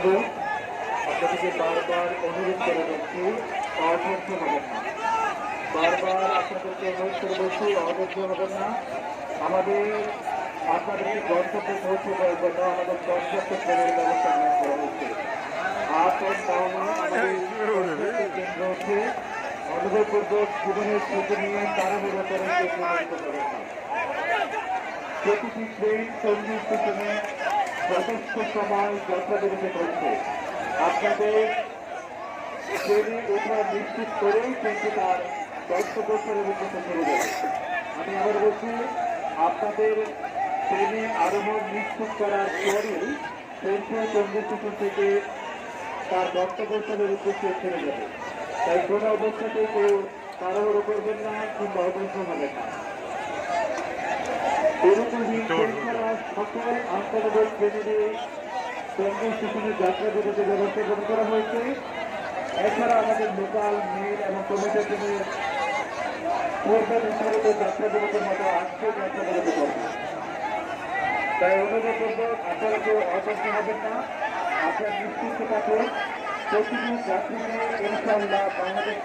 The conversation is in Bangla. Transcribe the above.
বন্ধু, আপনাদেরকে বারবার অনুরোধ করে বলছি, অধৈর্য হবেন না। বারবার আপনাদেরকে অনুরোধ করে বলছি, অধৈর্য হবেন না। আমাদের আপনাদেরকে গন্তব্যে পৌঁছে দেওয়ার জন্য আমাদের পর্যাপ্ত ট্রেনের ব্যবস্থা গ্রহণ করা হচ্ছে। আপ ও ডাউনে আমাদের কেন্দ্র হচ্ছে অনুভবপূর্বক জীবনের ঝুঁকি নিয়ে তাড়াহুড়ো করেন নির্ধারিত ব্যবস্থা। প্রতিটি ট্রেন সঙ্গী স্টেশনে যথেষ্ট সময় যাত্রাবিরতি করছে। আপনাদের ট্রেনে ওঠা নিশ্চিত করেই ট্রেনটি তার গন্তব্যস্থলের উদ্দেশ্যে চলে যাবে। আমি আবার বলছি, আপনাদের ট্রেনে আরোহণ নিশ্চিত করার পরেই ট্রেনটি সঙ্গী স্টেশন থেকে তার গন্তব্যস্থলের উদ্দেশ্যে ছেড়ে যাবে। তাই কোনো অবস্থাতেই কেউ তাড়াহুড়ো করবেন না কিংবা অবস্থা হবেন না। এরকমই এছাড়া সকল আন্তর্জাতিক ট্রেনে সঙ্গী স্টেশনের যাত্রা বিরতির ব্যবস্থা গ্রহণ করা হয়েছে। এছাড়া আমাদের লোকাল মেল এবং কমিউনিটি ট্রেনের পূর্বে নির্ধারিত যাত্রা বিরতির মতো আজকে যাত্রা বিরতি করবে। তাই অনুরোধ করবো, আপনারা কেউ অসুস্থ হবেন না। আপনার নিশ্চিত থাকুন প্রতিটি যাত্রীকে ইনশাআল্লাহ বাংলাদেশ